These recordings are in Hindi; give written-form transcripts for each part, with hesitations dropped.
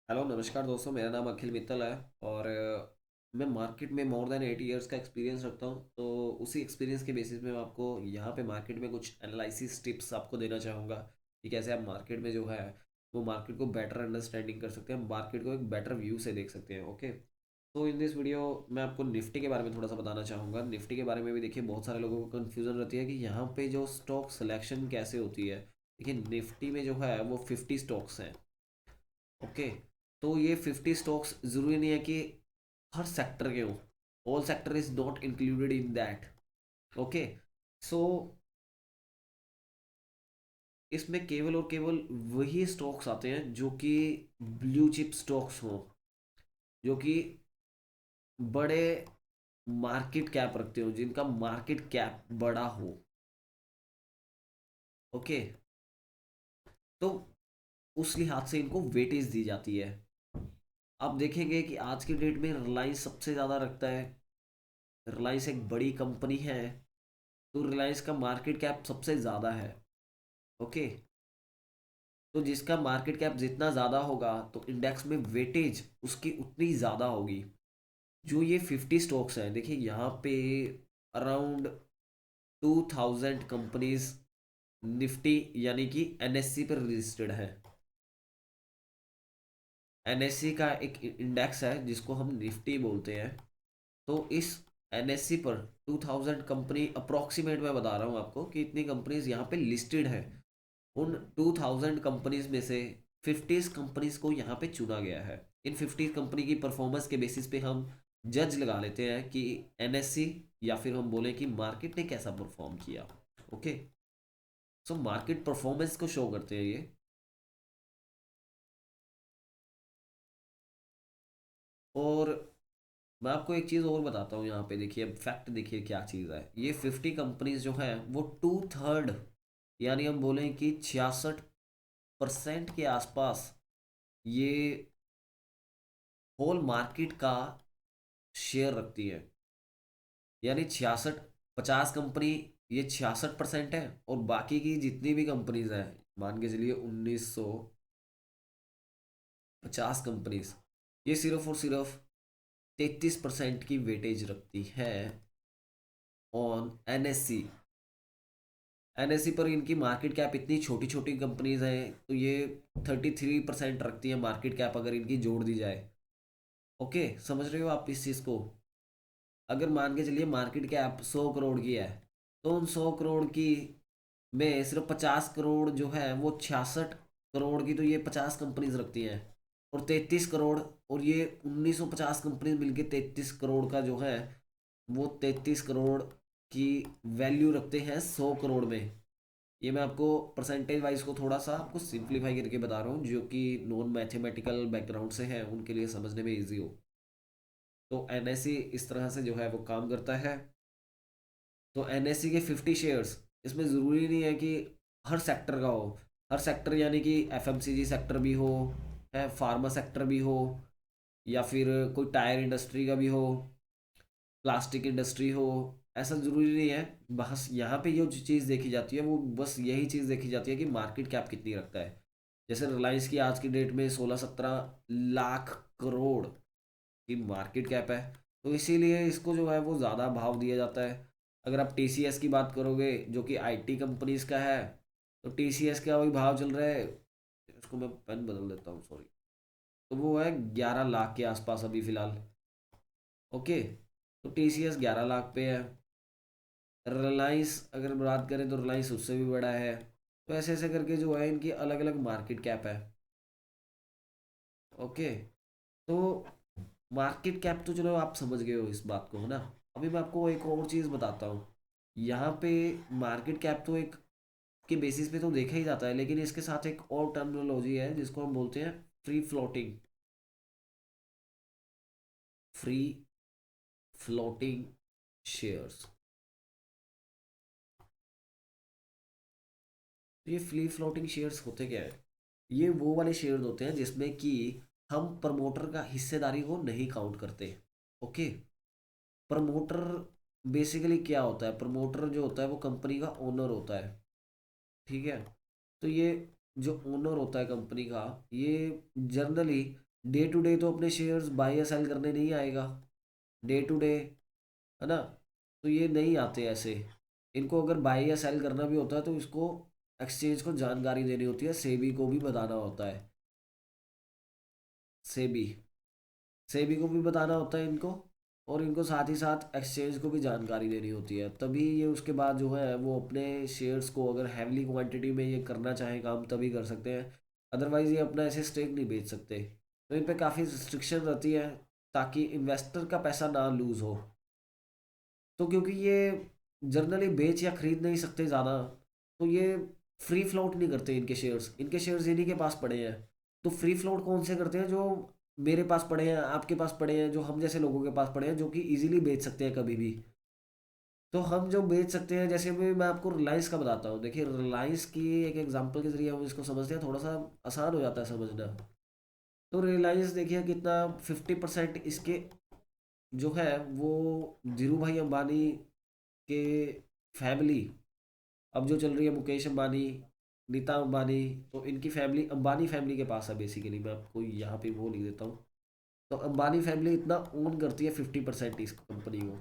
हेलो नमस्कार दोस्तों, मेरा नाम अखिल मित्तल है। और मैं मार्केट में मोर देन 8 इयर्स का एक्सपीरियंस रखता हूँ। तो उसी एक्सपीरियंस के बेसिस पे मैं आपको यहाँ पे मार्केट में कुछ एनालिसिस टिप्स आपको देना चाहूँगा कि कैसे आप मार्केट में जो है वो मार्केट को बेटर अंडरस्टैंडिंग कर सकते हैं, मार्केट को एक बेटर व्यू से देख सकते हैं। ओके। तो इन दिस वीडियो मैं आपको निफ्टी के बारे में थोड़ा सा बताना चाहूँगा। निफ्टी के बारे में भी देखिए, बहुत सारे लोगों को कन्फ्यूज़न रहती है कि यहाँ पे जो स्टॉक सिलेक्शन कैसे होती है। देखिए, निफ्टी में जो है वो 50 स्टॉक्स हैं। ओके। तो ये 50 स्टॉक्स ज़रूरी नहीं है कि हर सेक्टर के हो। All sector is not included in that. Okay. So इसमें केवल और केवल वही स्टॉक्स आते हैं जो कि ब्लू चिप स्टॉक्स हो, जो कि बड़े मार्केट कैप रखते हो, जिनका मार्केट कैप बड़ा हो। ओके। तो उस लिहाज से इनको वेटेज दी जाती है। आप देखेंगे कि आज की डेट में रिलायंस सबसे ज़्यादा रखता है। रिलायंस एक बड़ी कंपनी है, तो रिलायंस का मार्केट कैप सबसे ज़्यादा है। ओके। तो जिसका मार्केट कैप जितना ज़्यादा होगा तो इंडेक्स में वेटेज उसकी उतनी ज़्यादा होगी। जो ये 50 स्टॉक्स हैं, देखिए यहाँ पे अराउंड 2000 कंपनीज निफ्टी यानी कि एनएससी पर रजिस्टर्ड है। एनएससी का एक इंडेक्स है जिसको हम निफ्टी बोलते हैं। तो इस एनएससी पर 2000 कंपनी अप्रोक्सीमेट मैं बता रहा हूँ आपको कि इतनी कंपनीज यहाँ पे लिस्टेड है। उन 2000 कंपनीज में से 50 कंपनीज को यहाँ पे चुना गया है। इन 50 कंपनी की परफॉर्मेंस के बेसिस पे हम जज लगा लेते हैं कि एनएससी या फिर हम बोलें कि मार्केट ने कैसा परफॉर्म किया। ओके। सो मार्केट परफॉर्मेंस को शो करते हैं ये। और मैं आपको एक चीज़ और बताता हूँ, यहाँ पे देखिए, अब फैक्ट देखिए क्या चीज़ है। ये 50 कंपनीज जो हैं वो 2/3 यानी हम बोलें कि 66% के आसपास ये होल मार्केट का शेयर रखती है। यानी 66, 50 कंपनी, ये 66% है। और बाकी की जितनी भी कंपनीज हैं, मान के चलिए 1950 कंपनीज, ये सिर्फ और सिर्फ 33% की वेटेज रखती है ऑन एनएससी। एनएससी पर इनकी मार्केट कैप इतनी छोटी छोटी कंपनीज हैं, तो ये 33% रखती है मार्केट कैप अगर इनकी जोड़ दी जाए। ओके, समझ रहे हो आप इस चीज़ को? अगर मान के चलिए मार्केट कैप 100 करोड़ की है, तो उन 100 करोड़ की में सिर्फ 50 करोड़ जो है वो 66 करोड़ की, तो ये 50 कंपनीज रखती हैं। और 33 करोड़, और ये 1950 कंपनीज मिलके 33 करोड़ का जो है वो 33 करोड़ की वैल्यू रखते हैं 100 करोड़ में। ये मैं आपको परसेंटेज वाइज को थोड़ा सा आपको सिंप्लीफाई करके बता रहा हूँ, जो कि नॉन मैथमेटिकल बैकग्राउंड से हैं उनके लिए समझने में इजी हो। तो एनएससी इस तरह से जो है वो काम करता है। तो एनएससी के 50 शेयर्स, इसमें ज़रूरी नहीं है कि हर सेक्टर का हो। हर सेक्टर यानी कि एफएमसीजी सेक्टर भी हो, है फार्मा सेक्टर भी हो, या फिर कोई टायर इंडस्ट्री का भी हो, प्लास्टिक इंडस्ट्री हो। ऐसा ज़रूरी नहीं है। बस यहाँ पे ये जो चीज़ देखी जाती है वो बस यही चीज़ देखी जाती है कि मार्केट कैप कितनी रखता है। जैसे रिलायंस की आज की डेट में 16-17 लाख करोड़ की मार्केट कैप है। तो इसीलिए इसको जो है वो ज़्यादा भाव दिया जाता है। अगर आप टीसीएस की बात करोगे जो कि आईटी कंपनीज का है, तो टीसीएस का वही भाव चल रहा है। इसको मैं पेन बदल देता हूँ, सॉरी। तो वो है 11 लाख के आसपास अभी फ़िलहाल। ओके। तो टीसीएस 11 लाख पे है। रिलायंस अगर बात करें तो रिलायंस उससे भी बड़ा है। तो ऐसे ऐसे करके जो है इनकी अलग अलग मार्केट कैप है। ओके। तो मार्केट कैप तो चलो आप समझ गए हो इस बात को, है ना? अभी मैं आपको एक और चीज़ बताता हूँ। यहाँ पे मार्केट कैप तो एक के बेसिस पे तो देखा ही जाता है, लेकिन इसके साथ एक और टर्मिनोलॉजी है जिसको हम बोलते हैं free floating. Free floating shares. तो ये फ्री फ्लोटिंग शेयर्स होते क्या है? ये वो वाले शेयर्स होते हैं जिसमें कि हम प्रमोटर का हिस्सेदारी को नहीं काउंट करते। ओके। प्रमोटर बेसिकली क्या होता है? प्रमोटर जो होता है वो कंपनी का ओनर होता है। ठीक है। तो ये जो ओनर होता है कंपनी का, ये जनरली डे टू डे तो अपने शेयर्स बाय या सेल करने नहीं आएगा, डे टू डे, है ना। तो ये नहीं आते ऐसे। इनको अगर बाय या सेल करना भी होता है तो इसको एक्सचेंज को जानकारी देनी होती है, सेबी को भी बताना होता है। सेबी सेबी को भी बताना होता है इनको, और इनको साथ ही साथ एक्सचेंज को भी जानकारी देनी होती है, तभी ये उसके बाद जो है वो अपने शेयर्स को अगर हैवली क्वांटिटी में ये करना चाहें काम तभी कर सकते हैं। अदरवाइज ये अपना ऐसे स्टेक नहीं बेच सकते। तो इन पे काफ़ी रिस्ट्रिक्शन रहती है ताकि इन्वेस्टर का पैसा ना लूज़ हो। तो क्योंकि ये जनरली बेच या खरीद नहीं सकते ज़्यादा, तो ये फ्री फ्लोट नहीं करते। इनके शेयर्स इन्हीं के पास पड़े हैं। तो फ्री फ्लोट कौन से करते हैं? जो मेरे पास पड़े हैं, आपके पास पड़े हैं, जो हम जैसे लोगों के पास पड़े हैं, जो कि इजीली बेच सकते हैं कभी भी। तो हम जो बेच सकते हैं, जैसे मैं आपको रिलायंस का बताता हूँ। देखिए रिलायंस की एक एग्जांपल के जरिए हम इसको समझते हैं, थोड़ा सा आसान हो जाता है समझना। तो रिलायंस देखिए कितना, 50% इसके जो है वो धीरू भाई अंबानी के फैमिली, अब जो चल रही है मुकेश अंबानी, नीता अंबानी, तो इनकी फैमिली अंबानी फैमिली के पास है बेसिकली। मैं आपको यहाँ पे वो लिख देता हूँ। तो अंबानी फैमिली इतना ओन करती है 50% इस कंपनी को,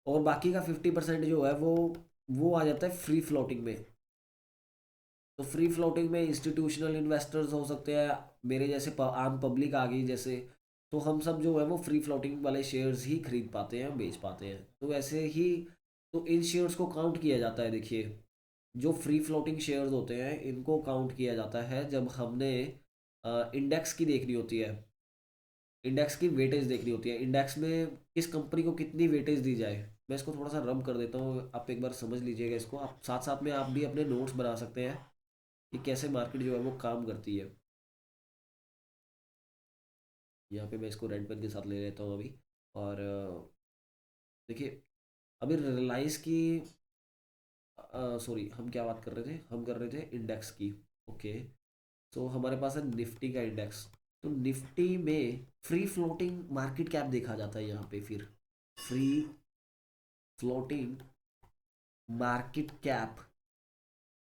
और बाकी का 50% जो है वो आ जाता है फ्री फ्लोटिंग में। तो फ्री फ्लोटिंग में इंस्टीट्यूशनल इन्वेस्टर्स हो सकते हैं, मेरे जैसे आम पब्लिक आ गई जैसे, तो हम सब जो है वो फ्री फ्लोटिंग वाले शेयर्स ही खरीद पाते हैं, बेच पाते हैं। तो ऐसे ही तो इन शेयर्स को काउंट किया जाता है। देखिए जो फ्री फ्लोटिंग शेयर्स होते हैं इनको काउंट किया जाता है जब हमने इंडेक्स की देखनी होती है, इंडेक्स की वेटेज देखनी होती है, इंडेक्स में किस कंपनी को कितनी वेटेज दी जाए। मैं इसको थोड़ा सा रब कर देता हूँ, आप एक बार समझ लीजिएगा इसको। आप साथ साथ में आप भी अपने नोट्स बना सकते हैं कि कैसे मार्केट जो है वो काम करती है। यहाँ पे मैं इसको रेड पेन के साथ ले लेता हूँ अभी। और देखिए अभी रिलायंस की, सॉरी हम क्या बात कर रहे थे, हम कर रहे थे इंडेक्स की। ओके, तो हमारे पास है निफ्टी का इंडेक्स। तो निफ्टी में फ्री फ्लोटिंग मार्केट कैप देखा जाता है यहाँ पे। फिर फ्री फ्लोटिंग मार्केट कैप,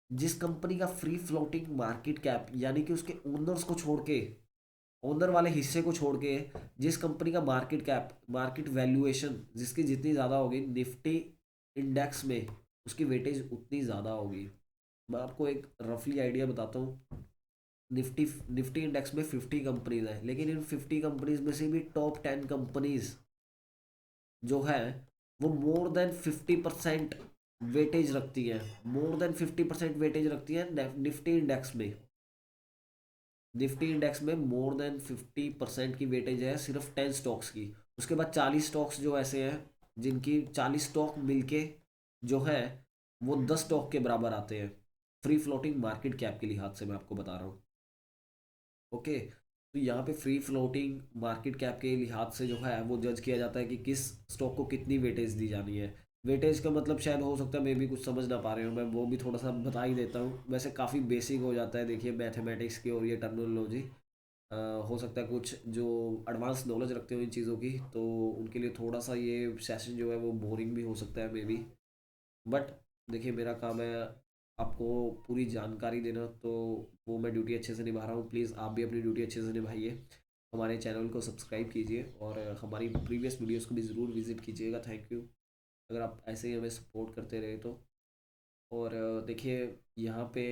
जिस कंपनी का फ्री फ्लोटिंग मार्केट कैप यानी कि उसके ओनर्स को छोड़ के, ओनर वाले हिस्से को छोड़ के, जिस कंपनी का मार्केट कैप, मार्केट वैल्यूएशन जिसकी जितनी ज़्यादा होगी निफ्टी इंडेक्स में, उसकी वेटेज उतनी ज़्यादा होगी। मैं आपको एक रफली आइडिया बताता हूँ। निफ्टी निफ्टी इंडेक्स में 50 कंपनीज हैं, लेकिन इन 50 कंपनीज में से भी टॉप 10 कंपनीज जो है वो मोर देन 50% वेटेज रखती है, मोर देन 50% वेटेज रखती है निफ्टी इंडेक्स में। निफ्टी इंडेक्स में मोर देन 50% की वेटेज है सिर्फ 10 स्टॉक्स की। उसके बाद 40 स्टॉक्स जो ऐसे हैं जिनकी 40 स्टॉक मिलके जो है वो 10 स्टॉक के बराबर आते हैं, फ्री फ्लोटिंग मार्केट कैप के लिहाज से मैं आपको बता रहा हूँ। ओके, तो यहाँ पे फ्री फ्लोटिंग मार्केट कैप के लिहाज से जो है वो जज किया जाता है कि किस स्टॉक को कितनी वेटेज दी जानी है। वेटेज का मतलब शायद हो सकता है मैं भी कुछ समझ ना पा रहे हूँ, मैं वो भी थोड़ा सा बता ही देता हूँ। वैसे काफ़ी बेसिक हो जाता है देखिए मैथमेटिक्स की और ये टर्मिनोलॉजी। हो सकता है कुछ जो एडवांस नॉलेज रखते हो इन चीज़ों की तो उनके लिए थोड़ा सा ये सेशन जो है वो बोरिंग भी हो सकता है मे बी। बट देखिए मेरा काम है आपको पूरी जानकारी देना, तो वो मैं ड्यूटी अच्छे से निभा रहा हूँ। प्लीज़ आप भी अपनी ड्यूटी अच्छे से निभाइए, हमारे चैनल को सब्सक्राइब कीजिए और हमारी प्रीवियस वीडियोस को भी ज़रूर विज़िट कीजिएगा। थैंक यू, अगर आप ऐसे ही हमें सपोर्ट करते रहे तो। और देखिए यहाँ पे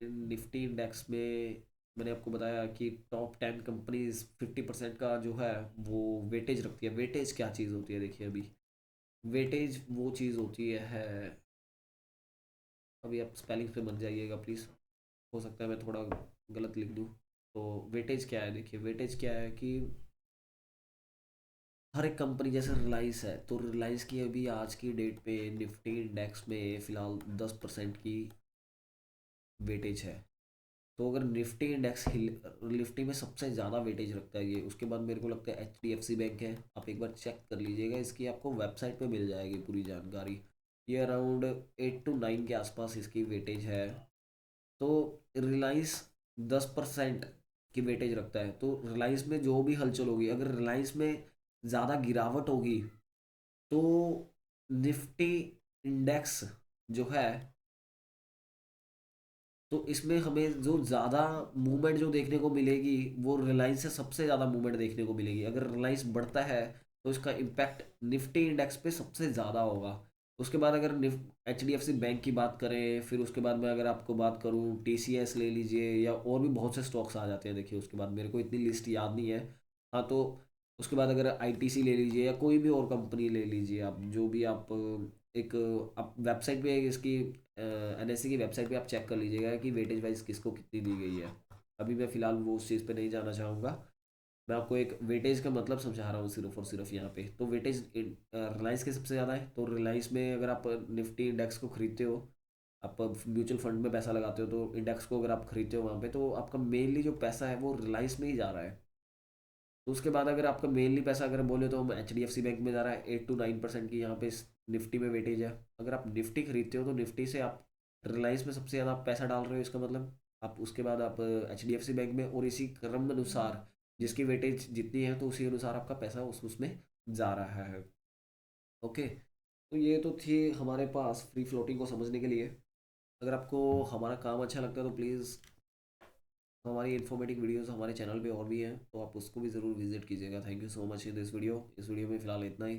निफ्टी इंडेक्स में मैंने आपको बताया कि टॉप 10 कंपनीज 50% का जो है वो वेटेज रखती है। वेटेज क्या चीज़ होती है? देखिए अभी वेटेज वो चीज़ होती है, अभी आप स्पेलिंग पे मत जाइएगा प्लीज़, हो सकता है मैं थोड़ा गलत लिख दूँ। तो वेटेज क्या है? देखिए वेटेज क्या है कि हर एक कंपनी, जैसे रिलायंस है तो रिलायंस की अभी आज की डेट पे निफ्टी इंडेक्स में फ़िलहाल 10% की वेटेज है। तो अगर निफ्टी इंडेक्स हिल, निफ्टी में सबसे ज़्यादा वेटेज रखता है ये, उसके बाद मेरे को लगता है HDFC बैंक है। आप एक बार चेक कर लीजिएगा, इसकी आपको वेबसाइट पे मिल जाएगी पूरी जानकारी। ये अराउंड 8 to 9 के आसपास इसकी वेटेज है। तो रिलायंस 10% की वेटेज रखता है। तो रिलायंस में जो भी हलचल होगी, अगर रिलायंस में ज़्यादा गिरावट होगी तो निफ्टी इंडेक्स जो है, तो इसमें हमें जो ज़्यादा मूवमेंट जो देखने को मिलेगी वो रिलायंस से सबसे ज़्यादा मूवमेंट देखने को मिलेगी। अगर रिलायंस बढ़ता है तो इसका इम्पैक्ट निफ्टी इंडेक्स पे सबसे ज़्यादा होगा। उसके बाद अगर H D F C bank की बात करें, फिर उसके बाद मैं अगर आपको बात करूँ टी सी एस ले लीजिए, या और भी बहुत से स्टॉक्स आ जाते हैं। देखिए उसके बाद मेरे को इतनी लिस्ट याद नहीं है। हाँ तो उसके बाद अगर आई टी सी ले लीजिए, या कोई भी और कंपनी ले लीजिए, आप जो भी आप एक आप वेबसाइट पे इसकी एन एस सी की वेबसाइट पे आप चेक कर लीजिएगा कि वेटेज वाइज किसको कितनी दी गई है। अभी मैं फ़िलहाल वो उस चीज़ पे नहीं जाना चाहूँगा। मैं आपको एक वेटेज का मतलब समझा रहा हूँ सिर्फ और सिर्फ यहाँ पे। तो वेटेज रिलायंस के सबसे ज़्यादा है। तो रिलायंस में अगर आप निफ्टी इंडेक्स को खरीदते हो, आप म्यूचुअल फंड में पैसा लगाते हो, तो इंडेक्स को अगर आप खरीदते हो वहाँ पे, तो आपका मेनली जो पैसा है वो रिलायंस में ही जा रहा है। तो उसके बाद अगर आपका मेनली पैसा अगर बोले तो हम H D F C bank में जा रहा है। 8 to 9% की यहाँ पे निफ्टी में वेटेज है। अगर आप निफ्टी खरीदते हो तो निफ्टी से आप रिलायंस में सबसे ज़्यादा पैसा डाल रहे हो, इसका मतलब आप उसके बाद आप H D F C bank में, और इसी क्रम अनुसार जिसकी वेटेज जितनी है तो उसी अनुसार आपका पैसा उसमें जा रहा है। ओके। तो ये तो थी हमारे पास फ्री फ्लोटिंग को समझने के लिए। अगर आपको हमारा काम अच्छा लगता है तो प्लीज़ हमारी इन्फॉर्मेटिव वीडियोस हमारे चैनल पे और भी हैं, तो आप उसको भी ज़रूर विजिट कीजिएगा। Thank you so much in this video. इस वीडियो में फ़िलहाल इतना ही।